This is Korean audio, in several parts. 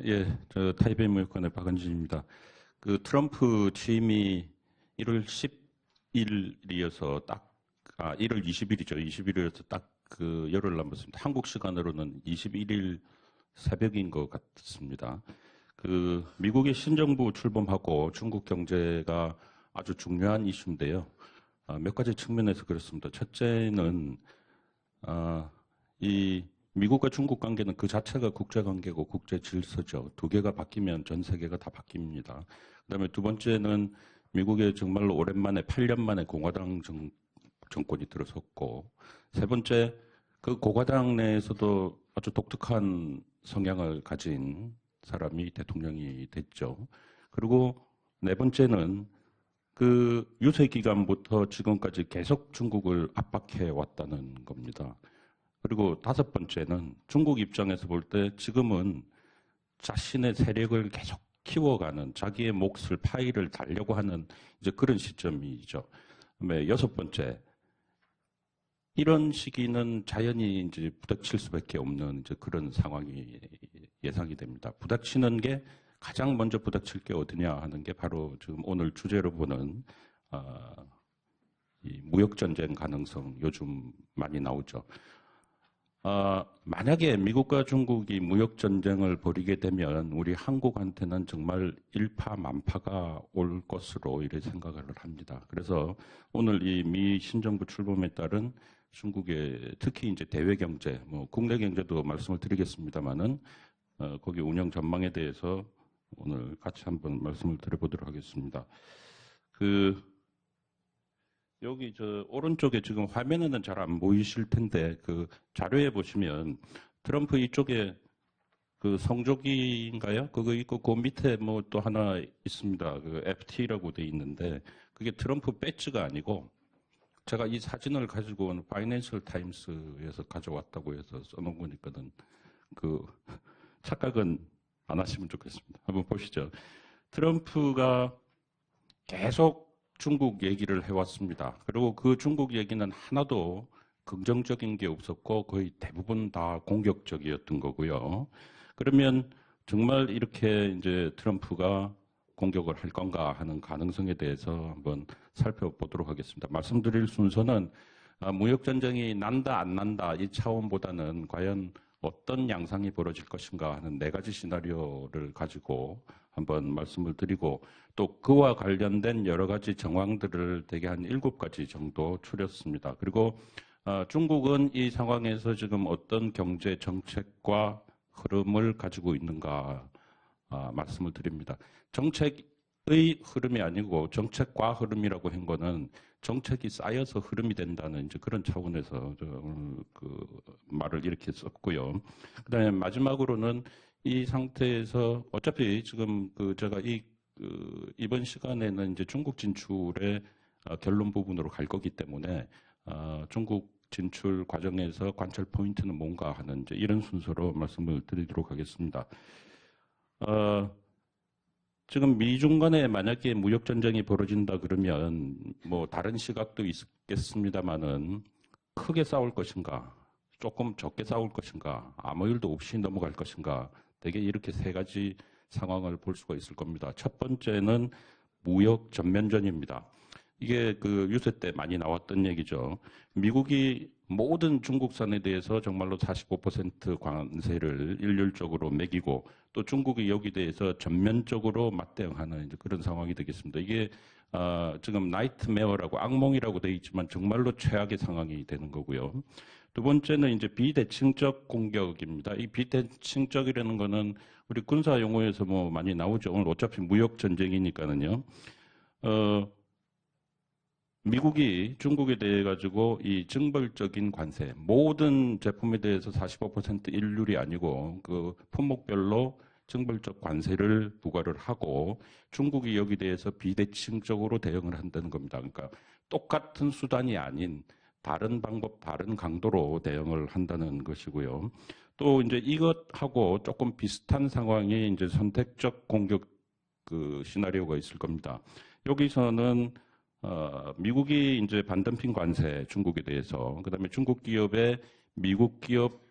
예, 저 타이베이 무역관의 박은진입니다. 그 트럼프 취임이 1월 10일이어서 1월 20일이죠. 20일이어서 딱 그 열흘 남았습니다. 한국 시간으로는 21일 새벽인 것 같습니다. 그 미국의 신정부 출범하고 중국 경제가 아주 중요한 이슈인데요. 몇 가지 측면에서 그렇습니다. 첫째는 이 미국과 중국 관계는 그 자체가 국제 관계고 국제 질서죠. 두 개가 바뀌면 전 세계가 다 바뀝니다. 그다음에 두 번째는 미국에 정말로 오랜만에 8년 만에 공화당 정권이 들어섰고, 세 번째 그 공화당 내에서도 아주 독특한 성향을 가진 사람이 대통령이 됐죠. 그리고 네 번째는 그 유세 기간부터 지금까지 계속 중국을 압박해 왔다는 겁니다. 그리고 다섯 번째는 중국 입장에서 볼 때 지금은 자신의 세력을 계속 키워가는 자기의 몫을 파일을 달려고 하는 이제 그런 시점이죠. 그다음에 여섯 번째, 이런 시기는 자연히 이제 부닥칠 수밖에 없는 이제 그런 상황이 예상이 됩니다. 부닥치는 게 가장 먼저 부닥칠 게 어디냐 하는 게 바로 지금 오늘 주제로 보는 이 무역 전쟁 가능성 요즘 많이 나오죠. 만약에 미국과 중국이 무역 전쟁을 벌이게 되면 우리 한국한테는 정말 일파만파가 올 것으로 이렇게 생각을 합니다. 그래서 오늘 이 미 신정부 출범에 따른 중국의 특히 이제 대외 경제, 뭐 국내 경제도 말씀을 드리겠습니다만은 거기 운영 전망에 대해서 오늘 같이 한번 말씀을 드려보도록 하겠습니다. 여기 저 오른쪽에 지금 화면에는 잘 안 보이실 텐데 그 자료에 보시면 트럼프 이쪽에 그 성조기인가요? 그거 있고 그 밑에 뭐 또 하나 있습니다. 그 FT라고 돼 있는데 그게 트럼프 배지가 아니고 제가 이 사진을 가지고 온 파이낸셜 타임스에서 가져왔다고 해서 써놓은 거니까는 그 착각은 안 하시면 좋겠습니다. 한번 보시죠. 트럼프가 계속 중국 얘기를 해왔습니다. 그리고 그 중국 얘기는 하나도 긍정적인 게 없었고 거의 대부분 다 공격적이었던 거고요. 그러면 정말 이렇게 이제 트럼프가 공격을 할 건가 하는 가능성에 대해서 한번 살펴보도록 하겠습니다. 말씀드릴 순서는 무역전쟁이 난다 안 난다 이 차원보다는 과연 어떤 양상이 벌어질 것인가 하는 네 가지 시나리오를 가지고 한번 말씀을 드리고 또 그와 관련된 여러 가지 정황들을 대개 한 7가지 정도 추렸습니다. 그리고 중국은 이 상황에서 지금 어떤 경제 정책과 흐름을 가지고 있는가 말씀을 드립니다. 정책의 흐름이 아니고 정책과 흐름이라고 한 거는 정책이 쌓여서 흐름이 된다는 이제 그런 차원에서 그 말을 이렇게 썼고요. 그다음에 마지막으로는 이 상태에서 어차피 지금 그 제가 이번 시간에는 이제 중국 진출의 결론 부분으로 갈 거기 때문에 중국 진출 과정에서 관찰 포인트는 뭔가 하는 이제 이런 순서로 말씀을 드리도록 하겠습니다. 지금 미중 간에 만약에 무역 전쟁이 벌어진다 그러면 뭐 다른 시각도 있겠습니다만은 크게 싸울 것인가, 조금 적게 싸울 것인가, 아무 일도 없이 넘어갈 것인가, 되게 이렇게 세 가지 상황을 볼 수가 있을 겁니다. 첫 번째는 무역 전면전입니다. 이게 그 유세 때 많이 나왔던 얘기죠. 미국이 모든 중국산에 대해서 정말로 45% 관세를 일률적으로 매기고 또 중국이 여기 대해서 전면적으로 맞대응하는 이제 그런 상황이 되겠습니다. 이게 지금 나이트메어라고 악몽이라고 되어 있지만 정말로 최악의 상황이 되는 거고요. 두 번째는 이제 비대칭적 공격입니다. 이 비대칭적이라는 거는 우리 군사 용어에서 뭐 많이 나오죠. 오늘 어차피 무역 전쟁이니까는요. 미국이 중국에 대해 가지고 이 징벌적인 관세, 모든 제품에 대해서 45% 일률이 아니고 그 품목별로 징벌적 관세를 부과를 하고 중국이 여기 대해서 비대칭적으로 대응을 한다는 겁니다. 그러니까 똑같은 수단이 아닌 다른 방법, 다른 강도로 대응을 한다는 것이고요. 또 이제 이것하고 조금 비슷한 상황이 이제 선택적 공격 그 시나리오가 있을 겁니다. 여기서는 미국이 이제 반덤핑 관세 중국에 대해서, 그다음에 중국 기업의 미국 기업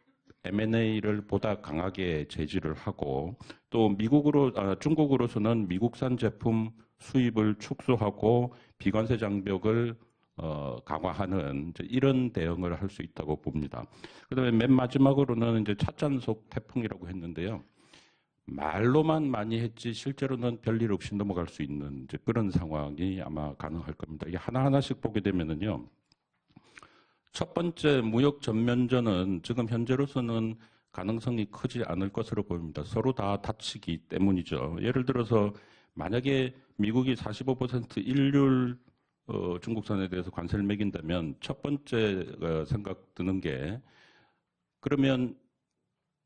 M&A를 보다 강하게 제지를 하고 또 중국으로서는 미국산 제품 수입을 축소하고 비관세 장벽을 강화하는 이런 대응을 할 수 있다고 봅니다. 그다음에 맨 마지막으로는 이제 찻잔속 태풍이라고 했는데요. 말로만 많이 했지 실제로는 별일 없이 넘어갈 수 있는 이제 그런 상황이 아마 가능할 겁니다. 이게 하나하나씩 보게 되면은요. 첫 번째 무역 전면전은 지금 현재로서는 가능성이 크지 않을 것으로 보입니다. 서로 다 다치기 때문이죠. 예를 들어서 만약에 미국이 45% 일률 중국산에 대해서 관세를 매긴다면 첫 번째 생각 드는 게 그러면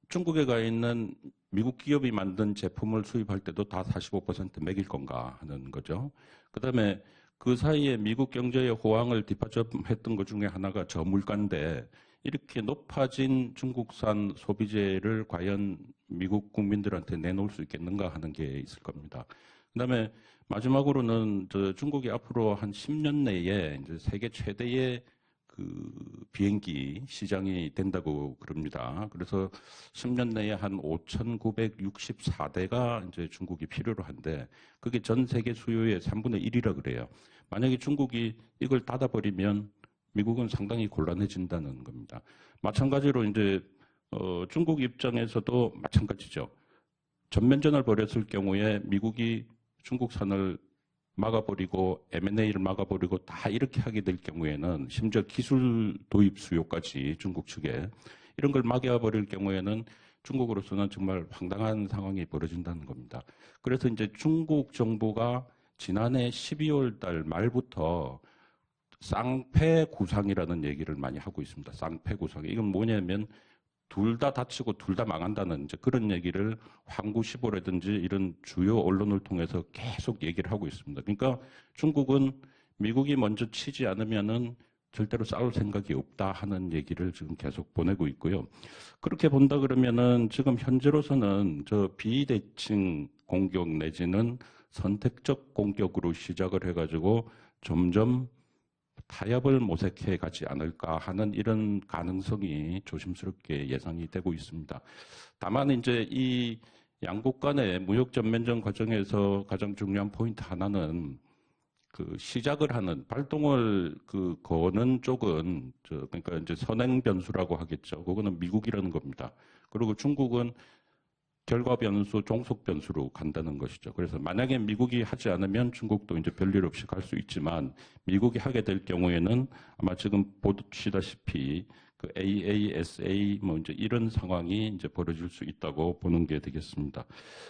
중국에 가 있는 미국 기업이 만든 제품을 수입할 때도 다 45% 매길 건가 하는 거죠. 그다음에 그 사이에 미국 경제의 호황을 뒷받침했던 것 중에 하나가 저물가인데 이렇게 높아진 중국산 소비재를 과연 미국 국민들한테 내놓을 수 있겠는가 하는 게 있을 겁니다. 그다음에 마지막으로는 중국이 앞으로 한 10년 내에 이제 세계 최대의 그 비행기 시장이 된다고 그럽니다. 그래서 10년 내에 한 5,964대가 이제 중국이 필요로 한데 그게 전 세계 수요의 3분의 1이라 그래요. 만약에 중국이 이걸 닫아버리면 미국은 상당히 곤란해진다는 겁니다. 마찬가지로 이제 중국 입장에서도 마찬가지죠. 전면전을 벌였을 경우에 미국이 중국산을 막아버리고 M&A를 막아버리고 다 이렇게 하게 될 경우에는 심지어 기술 도입 수요까지 중국 측에 이런 걸 막아버릴 경우에는 중국으로서는 정말 황당한 상황이 벌어진다는 겁니다. 그래서 이제 중국 정부가 지난해 12월 달 말부터 쌍패 구상이라는 얘기를 많이 하고 있습니다. 쌍패 구상. 이건 뭐냐면 둘 다 다치고 둘 다 망한다는 이제 그런 얘기를 환구시보라든지 이런 주요 언론을 통해서 계속 얘기를 하고 있습니다. 그러니까 중국은 미국이 먼저 치지 않으면은 절대로 싸울 생각이 없다 하는 얘기를 지금 계속 보내고 있고요. 그렇게 본다 그러면은 지금 현재로서는 저 비대칭 공격 내지는 선택적 공격으로 시작을 해가지고 점점 타협을 모색해 가지 않을까 하는 이런 가능성이 조심스럽게 예상이 되고 있습니다. 다만 이제 이 양국 간의 무역 전면전 과정에서 가장 중요한 포인트 하나는 그 시작을 하는 발동을 그 거는 쪽은 그러니까 이제 선행 변수라고 하겠죠. 그거는 미국이라는 겁니다. 그리고 중국은 결과 변수, 종속 변수로 간다는 것이죠. 그래서 만약에 미국이 하지 않으면 중국도 이제 별일 없이 갈 수 있지만 미국이 하게 될 경우에는 아마 지금 보시다시피 그 AASA 뭐 이제 이런 상황이 이제 벌어질 수 있다고 보는 게 되겠습니다.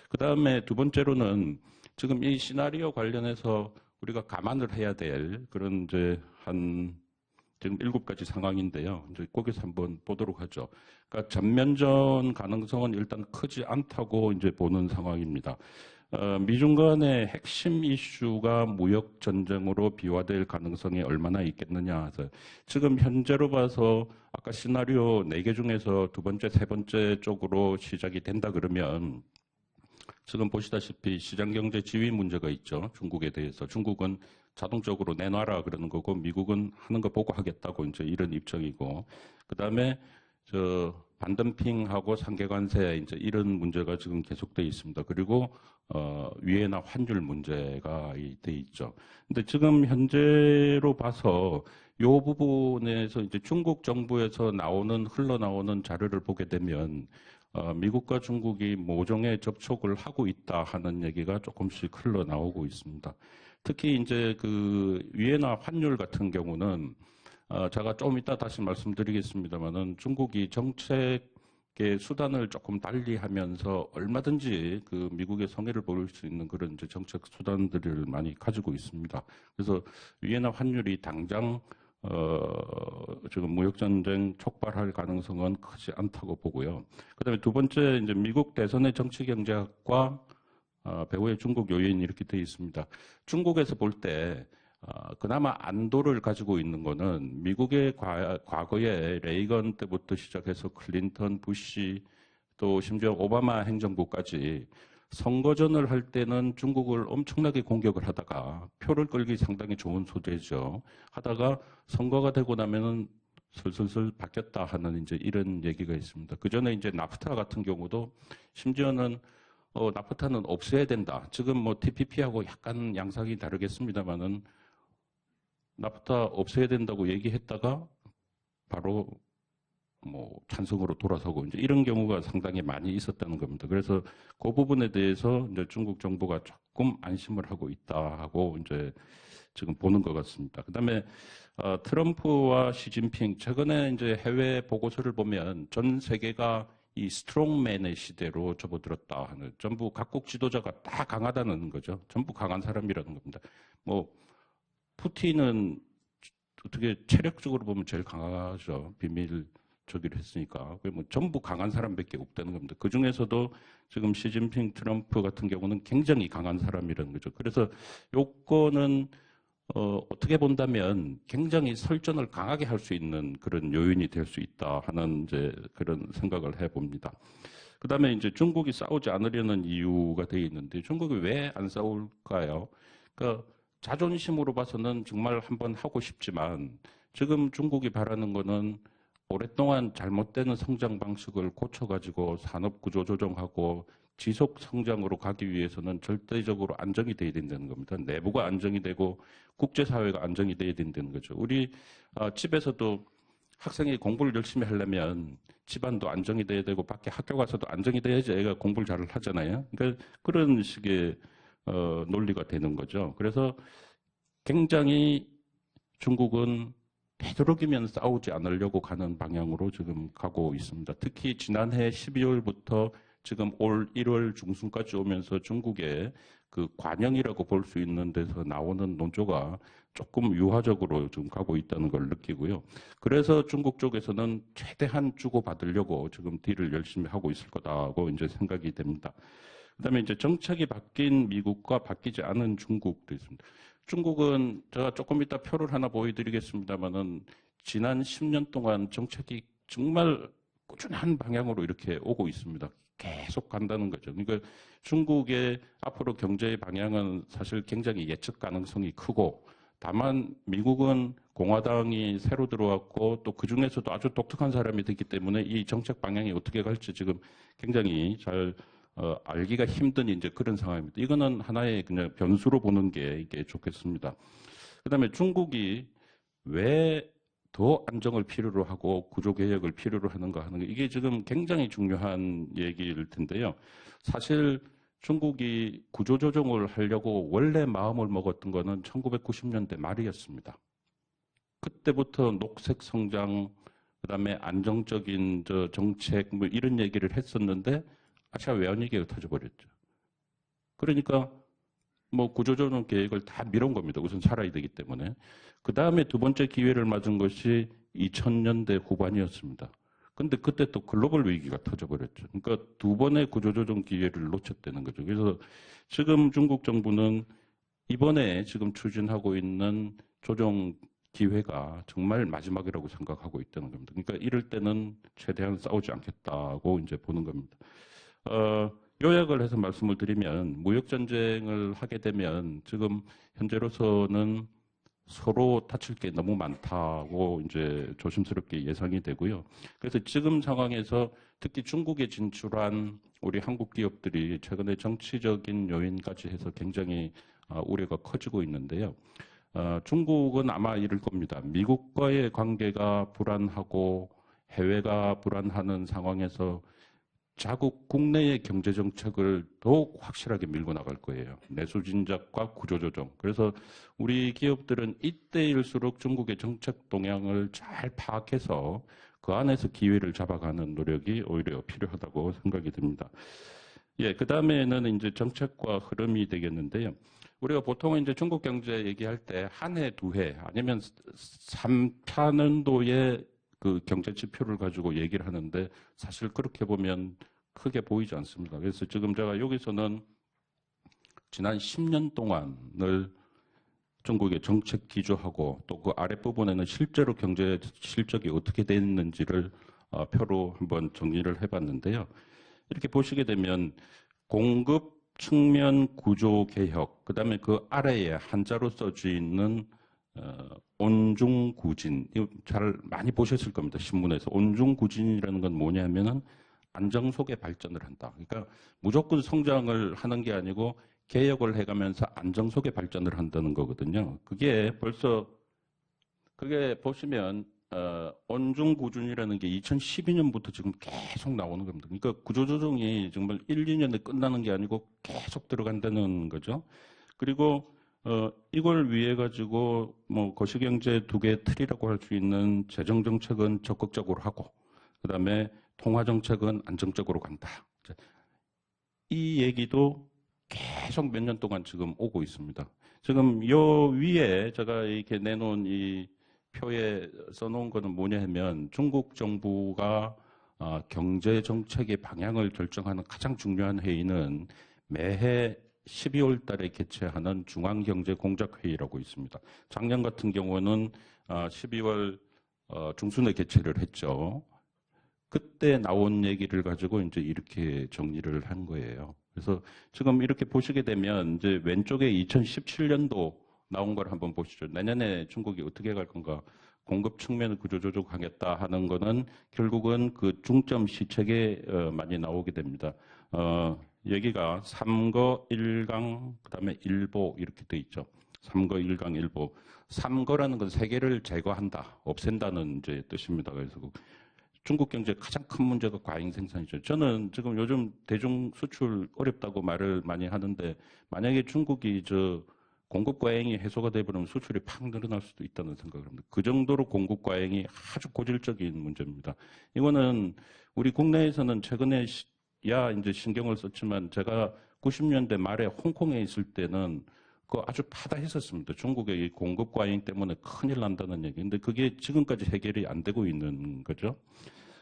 그 다음에 두 번째로는 지금 이 시나리오 관련해서 우리가 감안을 해야 될 그런 이제 지금 7가지 상황인데요. 이제 거기서 한번 보도록 하죠. 그러니까 전면전 가능성은 일단 크지 않다고 이제 보는 상황입니다. 미중 간의 핵심 이슈가 무역 전쟁으로 비화될 가능성이 얼마나 있겠느냐 해서 지금 현재로 봐서 아까 시나리오 4개 중에서 두 번째, 세 번째 쪽으로 시작이 된다 그러면 지금 보시다시피 시장경제 지위 문제가 있죠. 중국에 대해서. 중국은 자동적으로 내놔라 그러는 거고 미국은 하는 거 보고 하겠다고 이제 이런 입장이고 그다음에 반덤핑하고 상계관세 이제 이런 문제가 지금 계속돼 있습니다. 그리고 위에나 환율 문제가 돼 있죠. 근데 지금 현재로 봐서 이 부분에서 이제 중국 정부에서 흘러나오는 자료를 보게 되면 미국과 중국이 모종의 접촉을 하고 있다 하는 얘기가 조금씩 흘러나오고 있습니다. 특히 이제 그 위에나 환율 같은 경우는 제가 좀 이따 다시 말씀드리겠습니다만은 중국이 정책의 수단을 조금 달리하면서 얼마든지 그 미국의 성의를 보일 수 있는 그런 이제 정책 수단들을 많이 가지고 있습니다. 그래서 위에나 환율이 당장 지금 무역전쟁 촉발할 가능성은 크지 않다고 보고요. 그 다음에 두 번째, 이제 미국 대선의 정치경제학과 배후의 중국 요인 이렇게 되어 있습니다. 중국에서 볼 때, 그나마 안도를 가지고 있는 거는 미국의 과거에 레이건 때부터 시작해서 클린턴, 부시, 또 심지어 오바마 행정부까지 선거전을 할 때는 중국을 엄청나게 공격을 하다가 표를 끌기 상당히 좋은 소재죠. 하다가 선거가 되고 나면은 슬슬슬 바뀌었다 하는 이제 이런 얘기가 있습니다. 그 전에 이제 나프타 같은 경우도 심지어는 나프타는 없애야 된다. 지금 뭐 TPP하고 약간 양상이 다르겠습니다만은 나프타 없애야 된다고 얘기했다가 바로 뭐 찬성으로 돌아서고 이제 이런 경우가 상당히 많이 있었다는 겁니다. 그래서 그 부분에 대해서 이제 중국 정부가 조금 안심을 하고 있다 하고 이제 지금 보는 것 같습니다. 그다음에 트럼프와 시진핑 최근에 이제 해외 보고서를 보면 전 세계가 이 스트롱맨의 시대로 접어들었다 하는 전부 각국 지도자가 다 강하다는 거죠. 전부 강한 사람이라는 겁니다. 뭐 푸틴은 어떻게 체력적으로 보면 제일 강하죠. 비밀 저기를 했으니까. 뭐 전부 강한 사람밖에 없다는 겁니다. 그 중에서도 지금 시진핑, 트럼프 같은 경우는 굉장히 강한 사람이라는 거죠. 그래서 요거는 어떻게 본다면 굉장히 설전을 강하게 할 수 있는 그런 요인이 될 수 있다 하는 이제 그런 생각을 해봅니다. 그 다음에 이제 중국이 싸우지 않으려는 이유가 되어 있는데 중국이 왜 안 싸울까요? 그러니까 자존심으로 봐서는 정말 한번 하고 싶지만 지금 중국이 바라는 거는 오랫동안 잘못되는 성장 방식을 고쳐가지고 산업 구조 조정하고 지속 성장으로 가기 위해서는 절대적으로 안정이 돼야 된다는 겁니다. 내부가 안정이 되고 국제사회가 안정이 돼야 된다는 거죠. 우리 집에서도 학생이 공부를 열심히 하려면 집안도 안정이 돼야 되고 밖에 학교 가서도 안정이 돼야지 애가 공부를 잘 하잖아요. 그러니까 그런 식의 논리가 되는 거죠. 그래서 굉장히 중국은 되도록이면 싸우지 않으려고 가는 방향으로 지금 가고 있습니다. 특히 지난해 12월부터 지금 올 1월 중순까지 오면서 중국의 그 관영이라고 볼 수 있는 데서 나오는 논조가 조금 유화적으로 지금 가고 있다는 걸 느끼고요. 그래서 중국 쪽에서는 최대한 주고받으려고 지금 딜을 열심히 하고 있을 거다고 이제 생각이 됩니다. 그다음에 이제 정책이 바뀐 미국과 바뀌지 않은 중국도 있습니다. 중국은 제가 조금 이따 표를 하나 보여드리겠습니다만은 지난 10년 동안 정책이 정말 꾸준한 방향으로 이렇게 오고 있습니다. 계속 간다는 거죠. 그러니까 중국의 앞으로 경제의 방향은 사실 굉장히 예측 가능성이 크고 다만 미국은 공화당이 새로 들어왔고 또 그중에서도 아주 독특한 사람이 됐기 때문에 이 정책 방향이 어떻게 갈지 지금 굉장히 잘 알기가 힘든 이제 그런 상황입니다. 이거는 하나의 그냥 변수로 보는 게 이게 좋겠습니다. 그 다음에 중국이 왜 더 안정을 필요로 하고 구조개혁을 필요로 하는가 하는 게 이게 지금 굉장히 중요한 얘기일 텐데요. 사실 중국이 구조조정을 하려고 원래 마음을 먹었던 거는 1990년대 말이었습니다. 그때부터 녹색 성장, 그 다음에 안정적인 정책 뭐 이런 얘기를 했었는데 아시아 외환위기가 터져버렸죠. 그러니까 뭐 구조조정 계획을 다 미룬 겁니다. 우선 살아야 되기 때문에. 그 다음에 두 번째 기회를 맞은 것이 2000년대 후반이었습니다. 근데 그때 또 글로벌 위기가 터져버렸죠. 그러니까 두 번의 구조조정 기회를 놓쳤다는 거죠. 그래서 지금 중국 정부는 이번에 지금 추진하고 있는 조정 기회가 정말 마지막이라고 생각하고 있다는 겁니다. 그러니까 이럴 때는 최대한 싸우지 않겠다고 이제 보는 겁니다. 요약을 해서 말씀을 드리면 무역전쟁을 하게 되면 지금 현재로서는 서로 다칠 게 너무 많다고 이제 조심스럽게 예상이 되고요. 그래서 지금 상황에서 특히 중국에 진출한 우리 한국 기업들이 최근에 정치적인 요인까지 해서 굉장히 우려가 커지고 있는데요. 중국은 아마 이럴 겁니다. 미국과의 관계가 불안하고 해외가 불안하는 상황에서 자국 국내의 경제정책을 더욱 확실하게 밀고 나갈 거예요. 내수진작과 구조조정. 그래서 우리 기업들은 이때일수록 중국의 정책 동향을 잘 파악해서 그 안에서 기회를 잡아가는 노력이 오히려 필요하다고 생각이 듭니다. 예, 그 다음에는 이제 정책과 흐름이 되겠는데요. 우리가 보통 이제 중국 경제 얘기할 때 한 해, 두 해, 아니면 3차년도에 그 경제 지표를 가지고 얘기를 하는데 사실 그렇게 보면 크게 보이지 않습니다. 그래서 지금 제가 여기서는 지난 10년 동안을 중국의 정책 기조하고 또 그 아랫부분에는 실제로 경제 실적이 어떻게 됐는지를 표로 한번 정리를 해봤는데요. 이렇게 보시게 되면 공급 측면 구조 개혁, 그 다음에 그 아래에 한자로 써져 있는 온중구진, 이거 잘 많이 보셨을 겁니다. 신문에서. 온중구진이라는 건 뭐냐면은 안정 속에 발전을 한다. 그러니까 무조건 성장을 하는 게 아니고 개혁을 해가면서 안정 속에 발전을 한다는 거거든요. 그게 보시면 온중구준이라는 게 2012년부터 지금 계속 나오는 겁니다. 그러니까 구조조정이 정말 1, 2년에 끝나는 게 아니고 계속 들어간다는 거죠. 그리고 이걸 위해 가지고 뭐 거시경제 두 개 틀이라고 할 수 있는 재정정책은 적극적으로 하고, 그다음에 통화정책은 안정적으로 간다. 이 얘기도 계속 몇 년 동안 지금 오고 있습니다. 지금 요 위에 제가 이렇게 내놓은 이 표에 써놓은 거는 뭐냐 하면 중국 정부가 경제 정책의 방향을 결정하는 가장 중요한 회의는 매해 12월 달에 개최하는 중앙경제공작회의라고 있습니다. 작년 같은 경우는 12월 중순에 개최를 했죠. 그때 나온 얘기를 가지고 이제 이렇게 정리를 한 거예요. 그래서 지금 이렇게 보시게 되면 이제 왼쪽에 2017년도 나온 걸 한번 보시죠. 내년에 중국이 어떻게 갈 건가? 공급 측면을 구조조정하겠다 하는 거는 결국은 그 중점 시책에 많이 나오게 됩니다. 여기가 3거 1강 그다음에 1보 이렇게 돼 있죠. 3거 1강 1보. 3거라는 건 세계를 제거한다, 없앤다는 이제 뜻입니다. 그래서 중국 경제의 가장 큰 문제가 과잉 생산이죠. 저는 지금 요즘 대중 수출 어렵다고 말을 많이 하는데, 만약에 중국이 공급 과잉이 해소가 되버리면 수출이 팍 늘어날 수도 있다는 생각을 합니다. 그 정도로 공급 과잉이 아주 고질적인 문제입니다. 이거는 우리 국내에서는 최근에 이제 신경을 썼지만, 제가 90년대 말에 홍콩에 있을 때는 그거 아주 파다했었습니다. 중국의 이 공급 과잉 때문에 큰일 난다는 얘기. 근데 그게 지금까지 해결이 안 되고 있는 거죠.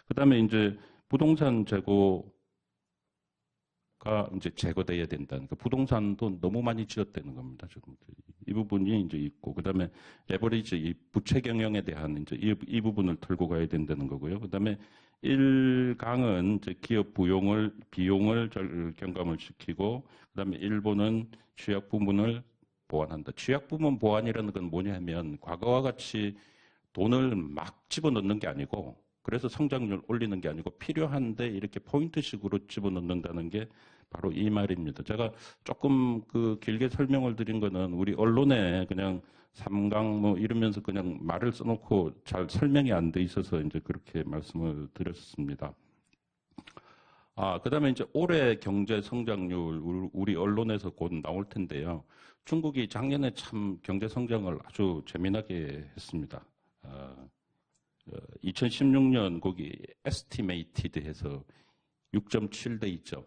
그 다음에 이제 부동산 재고가 이제 제거돼야 된다는, 그 부동산도 너무 많이 지었다는 겁니다. 지금 이 부분이 이제 있고, 그 다음에 레버리지, 이 부채 경영에 대한 이제 이 부분을 털고 가야 된다는 거고요. 그 다음에 1강은 이제 기업 비용을 경감을 시키고, 그 다음에 1보는 취약 부문을 보완한다. 취약 부문 보완이라는 건 뭐냐 하면, 과거와 같이 돈을 막 집어넣는 게 아니고, 그래서 성장률 올리는 게 아니고 필요한데 이렇게 포인트식으로 집어넣는다는 게 바로 이 말입니다. 제가 조금 길게 설명을 드린 거는 우리 언론에 그냥 3강 뭐 이러면서 그냥 말을 써놓고 잘 설명이 안 돼 있어서 이제 그렇게 말씀을 드렸습니다. 그다음에 이제 올해 경제 성장률 우리 언론에서 곧 나올 텐데요. 중국이 작년에 참 경제 성장을 아주 재미나게 했습니다. 2016년 거기 estimated 해서 6.7돼 있죠.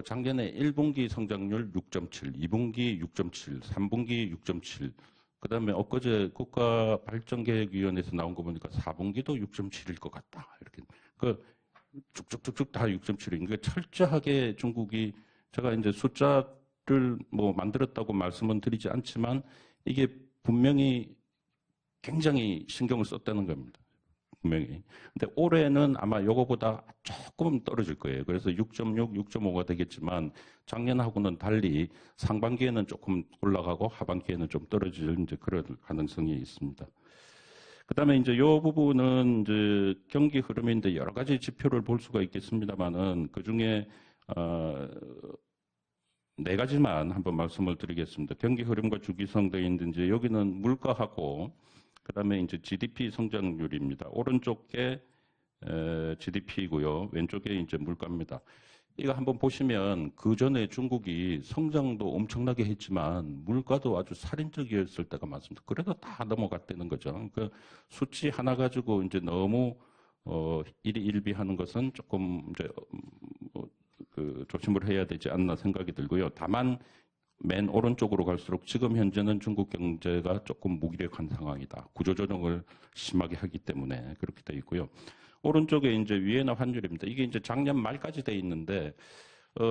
작년에 1분기 성장률 6.7, 2분기 6.7, 3분기 6.7, 그 다음에 엊그제 국가발전계획위원회에서 나온 거 보니까 4분기도 6.7일 것 같다. 이렇게. 쭉쭉쭉쭉 다 6.7인. 그러니까 철저하게 중국이, 제가 이제 숫자를 뭐 만들었다고 말씀은 드리지 않지만 이게 분명히 굉장히 신경을 썼다는 겁니다. 분명히. 근데 올해는 아마 요거보다 조금 떨어질 거예요. 그래서 6.6, 6.5가 되겠지만 작년하고는 달리 상반기에는 조금 올라가고 하반기에는 좀 떨어질 이제 그런 가능성이 있습니다. 그 다음에 이제 요 부분은 이제 경기 흐름인데 여러 가지 지표를 볼 수가 있겠습니다만은 그 중에, 네 가지만 한번 말씀을 드리겠습니다. 경기 흐름과 주기성 되어 있는데 여기는 물가하고 그 다음에 이제 GDP 성장률입니다. 오른쪽에 GDP고요. 왼쪽에 이제 물가입니다. 이거 한번 보시면 그 전에 중국이 성장도 엄청나게 했지만 물가도 아주 살인적이었을 때가 많습니다. 그래도 다 넘어갔다는 거죠. 그 수치 하나 가지고 이제 너무 일희일비하는 것은 조금 이제 조심을 해야 되지 않나 생각이 들고요. 다만 맨 오른쪽으로 갈수록 지금 현재는 중국 경제가 조금 무기력한 상황이다. 구조조정을 심하게 하기 때문에 그렇게 되어 있고요. 오른쪽에 이제 위엔화 환율입니다. 이게 이제 작년 말까지 돼 있는데,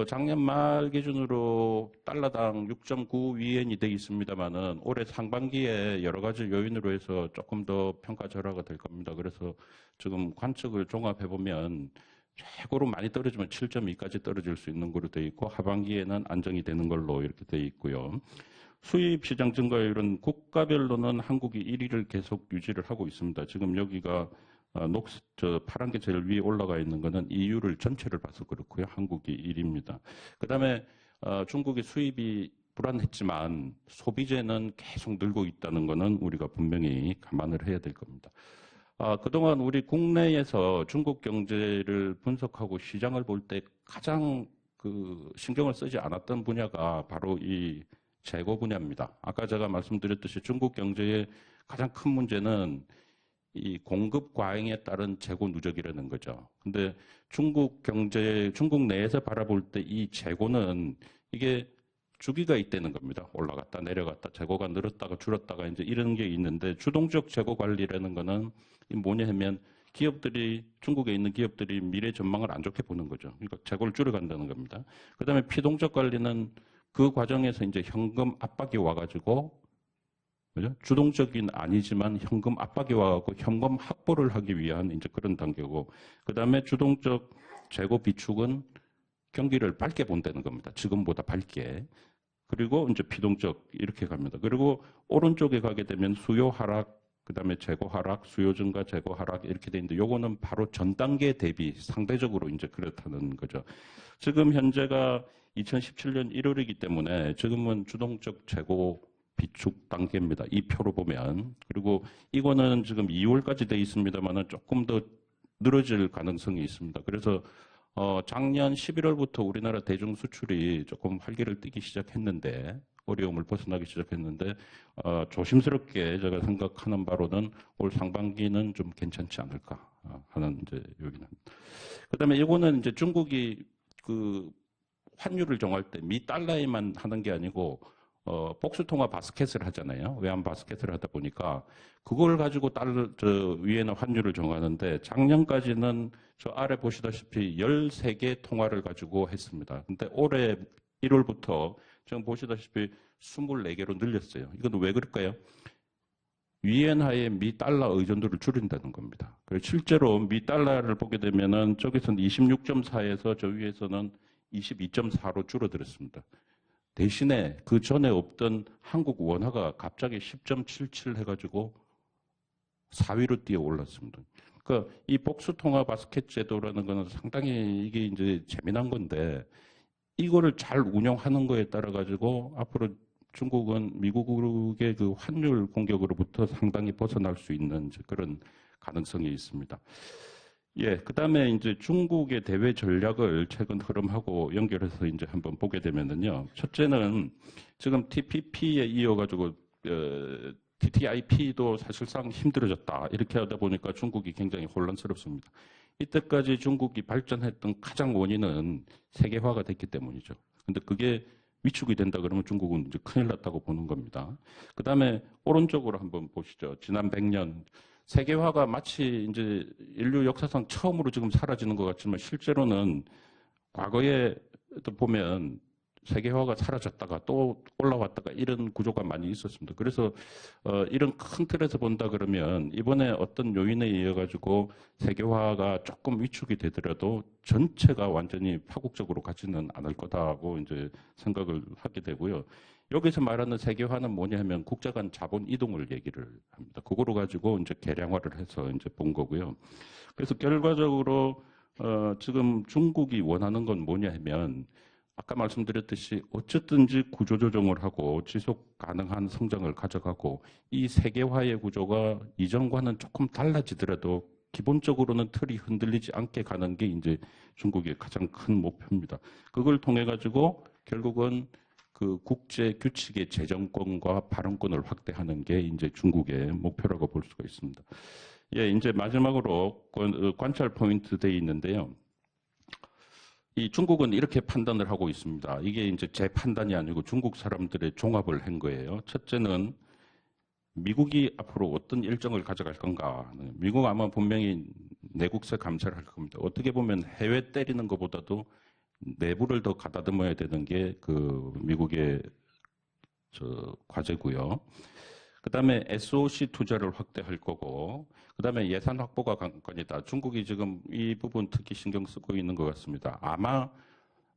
작년 말 기준으로 달러당 6.9 위엔이 돼 있습니다만은 올해 상반기에 여러 가지 요인으로 해서 조금 더 평가 절하가 될 겁니다. 그래서 지금 관측을 종합해 보면 최고로 많이 떨어지면 7.2까지 떨어질 수 있는 걸로 되어 있고 하반기에는 안정이 되는 걸로 이렇게 되어 있고요. 수입 시장 증가율은 국가별로는 한국이 1위를 계속 유지를 하고 있습니다. 지금 여기가 파란 게 제일 위에 올라가 있는 거는 EU를 전체를 봐서 그렇고요. 한국이 1위입니다. 그 다음에 중국의 수입이 불안했지만 소비재는 계속 늘고 있다는 거는 우리가 분명히 감안을 해야 될 겁니다. 그동안 우리 국내에서 중국 경제를 분석하고 시장을 볼 때 가장 신경을 쓰지 않았던 분야가 바로 이 재고 분야입니다. 아까 제가 말씀드렸듯이 중국 경제의 가장 큰 문제는 이 공급 과잉에 따른 재고 누적이라는 거죠. 근데 중국 내에서 바라볼 때 이 재고는 이게 주기가 있다는 겁니다. 올라갔다 내려갔다 재고가 늘었다가 줄었다가 이제 이런 게 있는데 주동적 재고 관리라는 거는 뭐냐 하면 중국에 있는 기업들이 미래 전망을 안 좋게 보는 거죠. 그러니까 재고를 줄여간다는 겁니다. 그 다음에 피동적 관리는 그 과정에서 이제 현금 압박이 와가지고, 그죠? 주동적인 아니지만 현금 압박이 와가지고 현금 확보를 하기 위한 이제 그런 단계고, 그 다음에 주동적 재고 비축은 경기를 밝게 본다는 겁니다. 지금보다 밝게. 그리고 이제 비동적 이렇게 갑니다. 그리고 오른쪽에 가게 되면 수요 하락, 그 다음에 재고 하락, 수요 증가, 재고 하락 이렇게 돼 있는데 요거는 바로 전 단계 대비 상대적으로 이제 그렇다는 거죠. 지금 현재가 2017년 1월이기 때문에 지금은 주동적 재고 비축 단계입니다. 이 표로 보면. 그리고 이거는 지금 2월까지 돼 있습니다만은 조금 더 늘어질 가능성이 있습니다. 그래서 작년 11월부터 우리나라 대중 수출이 조금 활기를 띠기 시작했는데 어려움을 벗어나기 시작했는데 조심스럽게 제가 생각하는 바로는 올 상반기는 좀 괜찮지 않을까 하는 이제 여기는. 그다음에 이거는 이제 중국이 그 환율을 정할 때 미 달러에만 하는 게 아니고 복수통화 바스켓을 하잖아요. 외환 바스켓을 하다 보니까 그걸 가지고 위에는 환율을 정하는데 작년까지는 저 아래 보시다시피 13개 통화를 가지고 했습니다. 근데 올해 1월부터 지금 보시다시피 24개로 늘렸어요. 이건 왜 그럴까요? 위엔화의 미 달러 의존도를 줄인다는 겁니다. 그래서 실제로 미 달러를 보게 되면은 저기서는 26.4에서 저 위에서는 22.4로 줄어들었습니다. 대신에 그 전에 없던 한국 원화가 갑자기 10.77 해가지고 4위로 뛰어 올랐습니다. 그러니까 이 복수통화 바스켓 제도라는 거는 상당히 이게 이제 재미난 건데 이거를 잘 운영하는 거에 따라 가지고 앞으로 중국은 미국의 그 환율 공격으로부터 상당히 벗어날 수 있는 그런 가능성이 있습니다. 예, 그 다음에 이제 중국의 대외 전략을 최근 흐름하고 연결해서 이제 한번 보게 되면은요. 첫째는 지금 TPP에 이어가지고, TTIP도 사실상 힘들어졌다. 이렇게 하다 보니까 중국이 굉장히 혼란스럽습니다. 이때까지 중국이 발전했던 가장 원인은 세계화가 됐기 때문이죠. 근데 그게 위축이 된다 그러면 중국은 이제 큰일 났다고 보는 겁니다. 그 다음에 오른쪽으로 한번 보시죠. 지난 100년. 세계화가 마치 이제 인류 역사상 처음으로 지금 사라지는 것 같지만 실제로는 과거에 또 보면 세계화가 사라졌다가 또 올라왔다가 이런 구조가 많이 있었습니다. 그래서 이런 큰 틀에서 본다 그러면 이번에 어떤 요인에 의해 가지고 세계화가 조금 위축이 되더라도 전체가 완전히 파국적으로 가지는 않을 거다고 이제 생각을 하게 되고요. 여기서 말하는 세계화는 뭐냐 하면 국가 간 자본 이동을 얘기를 합니다. 그거로 가지고 이제 계량화를 해서 이제 본 거고요. 그래서 결과적으로 지금 중국이 원하는 건 뭐냐 하면 아까 말씀드렸듯이 어쨌든지 구조조정을 하고 지속 가능한 성장을 가져가고 이 세계화의 구조가 이전과는 조금 달라지더라도 기본적으로는 틀이 흔들리지 않게 가는 게 이제 중국의 가장 큰 목표입니다. 그걸 통해 가지고 결국은 그 국제 규칙의 재정권과 발언권을 확대하는 게 이제 중국의 목표라고 볼 수가 있습니다. 예, 이제 마지막으로 관찰 포인트 되어 있는데요. 이 중국은 이렇게 판단을 하고 있습니다. 이게 이제 제 판단이 아니고 중국 사람들의 종합을 한 거예요. 첫째는 미국이 앞으로 어떤 일정을 가져갈 건가. 미국 아마 분명히 내국세 감사를 할 겁니다. 어떻게 보면 해외 때리는 것보다도 내부를 더 가다듬어야 되는 게 그 미국의 과제고요. 그 다음에 SOC 투자를 확대할 거고, 그 다음에 예산 확보가 관건이다. 중국이 지금 이 부분 특히 신경 쓰고 있는 것 같습니다. 아마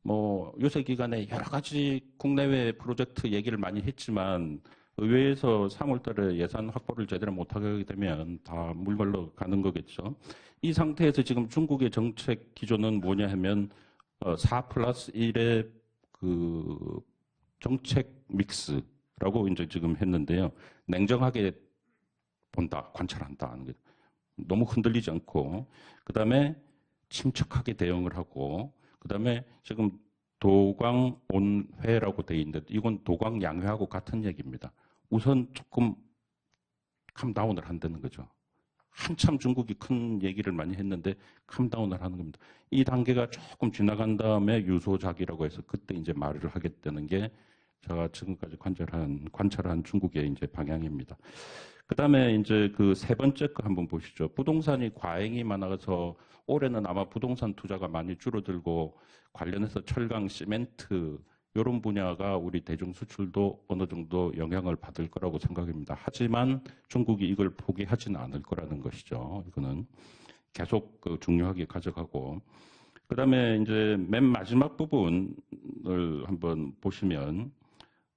뭐 요새 기간에 여러 가지 국내외 프로젝트 얘기를 많이 했지만 의회에서 3월 달에 예산 확보를 제대로 못하게 되면 다 물걸러 가는 거겠죠. 이 상태에서 지금 중국의 정책 기조는 뭐냐 하면 4+1의 그 정책 믹스라고 이제 지금 했는데요. 냉정하게 본다, 관찰한다 하는 게 너무 흔들리지 않고, 그 다음에 침착하게 대응을 하고, 그 다음에 지금 도광온회라고 돼 있는데 이건 도광양회하고 같은 얘기입니다. 우선 조금 캄다운을 한다는 거죠. 한참 중국이 큰 얘기를 많이 했는데 캄다운을 하는 겁니다. 이 단계가 조금 지나간 다음에 유소작이라고 해서 그때 이제 말을 하겠다는 게 제가 지금까지 관찰한 중국의 이제 방향입니다. 그 다음에 이제 그 세 번째 거 한번 보시죠. 부동산이 과잉이 많아서 올해는 아마 부동산 투자가 많이 줄어들고 관련해서 철강, 시멘트 이런 분야가 우리 대중 수출도 어느 정도 영향을 받을 거라고 생각합니다. 하지만 중국이 이걸 포기하지는 않을 거라는 것이죠. 이거는 계속 중요하게 가져가고. 그 다음에 이제 맨 마지막 부분을 한번 보시면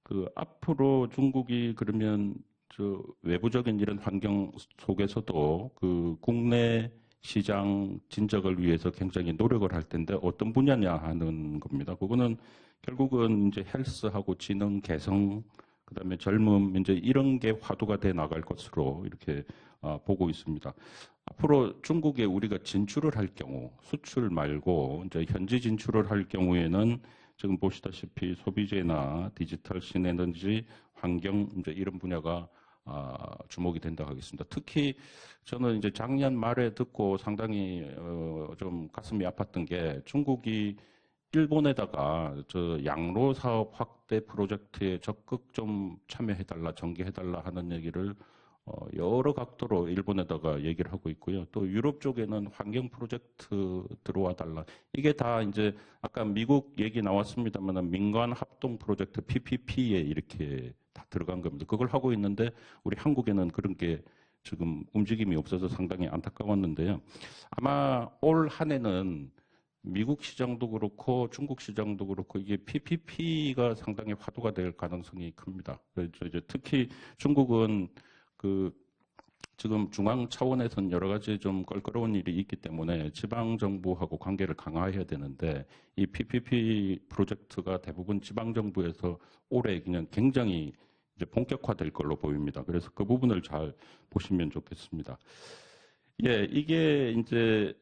그 앞으로 중국이 그러면 저 외부적인 이런 환경 속에서도 그 국내 시장 진적을 위해서 굉장히 노력을 할 텐데 어떤 분야냐 하는 겁니다. 그거는 결국은 이제 헬스하고 지능 개성, 그다음에 젊음 이제 이런 게 화두가 돼 나갈 것으로 이렇게 보고 있습니다. 앞으로 중국에 우리가 진출을 할 경우 수출 말고 이제 현지 진출을 할 경우에는 지금 보시다시피 소비재나 디지털 신에너지, 환경 이제 이런 분야가 주목이 된다고 하겠습니다. 특히 저는 이제 작년 말에 듣고 상당히 좀 가슴이 아팠던 게 중국이 일본에다가 저 양로 사업 확대 프로젝트에 적극 좀 참여해달라, 전개해달라 하는 얘기를 여러 각도로 일본에다가 얘기를 하고 있고요. 또 유럽 쪽에는 환경 프로젝트 들어와 달라. 이게 다 이제 아까 미국 얘기 나왔습니다만 민간 합동 프로젝트 PPP에 이렇게 다 들어간 겁니다. 그걸 하고 있는데 우리 한국에는 그런 게 지금 움직임이 없어서 상당히 안타까웠는데요. 아마 올 한 해는 미국 시장도 그렇고 중국 시장도 그렇고 이게 PPP가 상당히 화두가 될 가능성이 큽니다. 그래서 이제 특히 중국은 그 지금 중앙 차원에서는 여러 가지 좀 껄끄러운 일이 있기 때문에 지방 정부하고 관계를 강화해야 되는데 이 PPP 프로젝트가 대부분 지방 정부에서 올해 그냥 굉장히 이제 본격화될 걸로 보입니다. 그래서 그 부분을 잘 보시면 좋겠습니다. 예, 이게 이제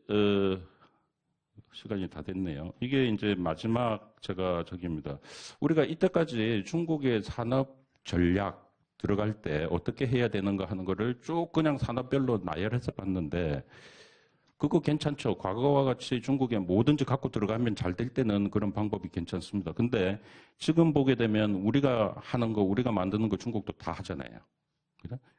시간이 다 됐네요. 이게 이제 마지막 제가 저기입니다. 우리가 이때까지 중국의 산업 전략 들어갈 때 어떻게 해야 되는가 하는 거를 쭉 그냥 산업별로 나열해서 봤는데 그거 괜찮죠. 과거와 같이 중국에 뭐든지 갖고 들어가면 잘 될 때는 그런 방법이 괜찮습니다. 근데 지금 보게 되면 우리가 하는 거, 우리가 만드는 거 중국도 다 하잖아요.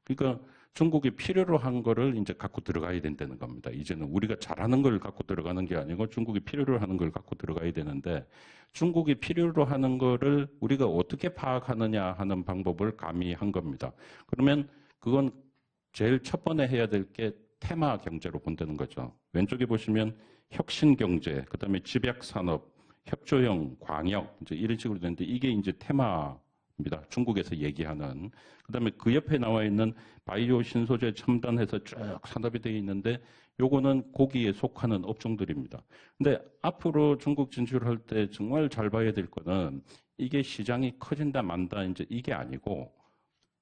그러니까 중국이 필요로 한 거를 이제 갖고 들어가야 된다는 겁니다. 이제는 우리가 잘하는 걸 갖고 들어가는 게 아니고 중국이 필요로 하는 걸 갖고 들어가야 되는데 중국이 필요로 하는 거를 우리가 어떻게 파악하느냐 하는 방법을 가미한 겁니다. 그러면 그건 제일 첫 번에 해야 될 게 테마 경제로 본다는 거죠. 왼쪽에 보시면 혁신 경제, 그다음에 집약 산업, 협조형, 광역 이제 이런 식으로 되는데 이게 이제 테마입니다. 중국에서 얘기하는. 그다음에 그 옆에 나와 있는 바이오 신소재 첨단해서 쭉 산업이 되어 있는데 요거는 거기에 속하는 업종들입니다. 근데 앞으로 중국 진출할 때 정말 잘 봐야 될 거는 이게 시장이 커진다 만다 이제 이게 아니고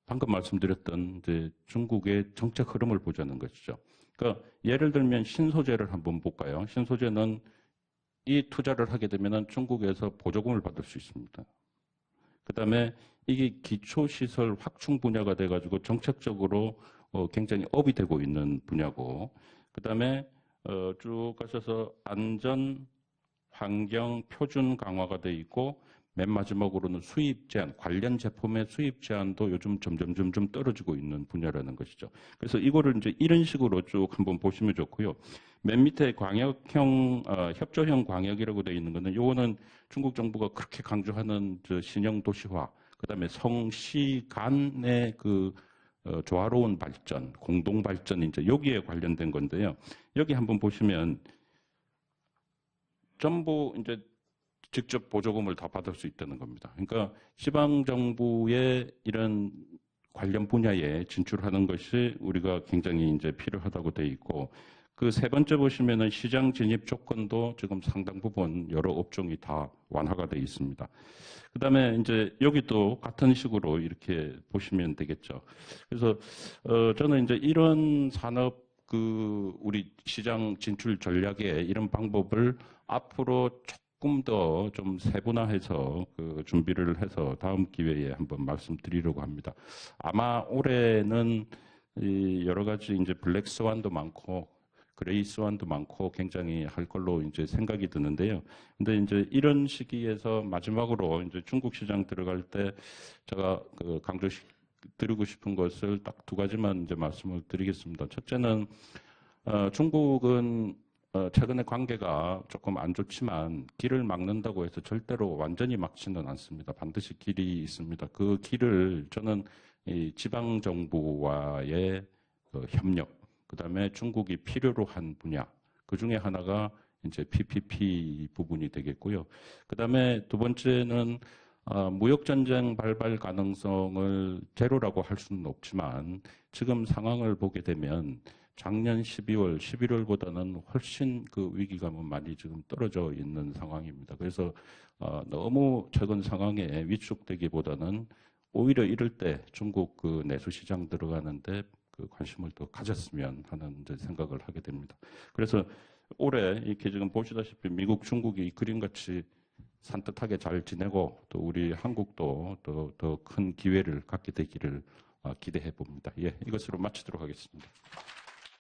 방금 말씀드렸던 이제 중국의 정책 흐름을 보자는 것이죠. 그러니까 예를 들면 신소재를 한번 볼까요? 신소재는 이 투자를 하게 되면 중국에서 보조금을 받을 수 있습니다. 그다음에 이게 기초시설 확충 분야가 돼가지고 정책적으로 굉장히 업이 되고 있는 분야고, 그다음에 쭉 가셔서 안전, 환경, 표준 강화가 돼 있고, 맨 마지막으로는 수입 제한, 관련 제품의 수입 제한도 요즘 점점 떨어지고 있는 분야라는 것이죠. 그래서 이거를 이제 이런 식으로 쭉 한번 보시면 좋고요. 맨 밑에 광역형, 협조형 광역이라고 되어 있는 거는 요거는 중국 정부가 그렇게 강조하는 저 신형 도시화, 그다음에 성시 간의 그 조화로운 발전, 공동 발전 이제 여기에 관련된 건데요. 여기 한번 보시면 전부 이제 직접 보조금을 다 받을 수 있다는 겁니다. 그러니까 지방 정부의 이런 관련 분야에 진출하는 것이 우리가 굉장히 이제 필요하다고 되어 있고, 그 세 번째 보시면은 시장 진입 조건도 지금 상당 부분 여러 업종이 다 완화가 되어 있습니다. 그 다음에 이제 여기도 같은 식으로 이렇게 보시면 되겠죠. 그래서, 저는 이제 이런 산업 우리 시장 진출 전략의 이런 방법을 앞으로 조금 더 좀 세분화해서 준비를 해서 다음 기회에 한번 말씀드리려고 합니다. 아마 올해는 여러 가지 이제 블랙스완도 많고 그레이스완도 많고 굉장히 할 걸로 이제 생각이 드는데요. 근데 이제 이런 시기에서 마지막으로 이제 중국 시장 들어갈 때 제가 드리고 싶은 것을 딱 두 가지만 이제 말씀을 드리겠습니다. 첫째는 중국은 최근에 관계가 조금 안 좋지만 길을 막는다고 해서 절대로 완전히 막지는 않습니다. 반드시 길이 있습니다. 그 길을 저는 이 지방 정부와의 협력, 그다음에 중국이 필요로 한 분야, 그 중에 하나가 이제 PPP 부분이 되겠고요. 그다음에 두 번째는 무역전쟁 발발 가능성을 제로라고 할 수는 없지만 지금 상황을 보게 되면 작년 12월, 11월보다는 훨씬 그 위기감은 많이 지금 떨어져 있는 상황입니다. 그래서 너무 최근 상황에 위축되기보다는 오히려 이럴 때 중국 그 내수 시장 들어가는데 그 관심을 더 가졌으면 하는 이제 생각을 하게 됩니다. 그래서 올해 이렇게 지금 보시다시피 미국, 중국이 그림같이 산뜻하게 잘 지내고 또 우리 한국도 더 큰 기회를 갖게 되기를 기대해 봅니다. 예, 이것으로 마치도록 하겠습니다.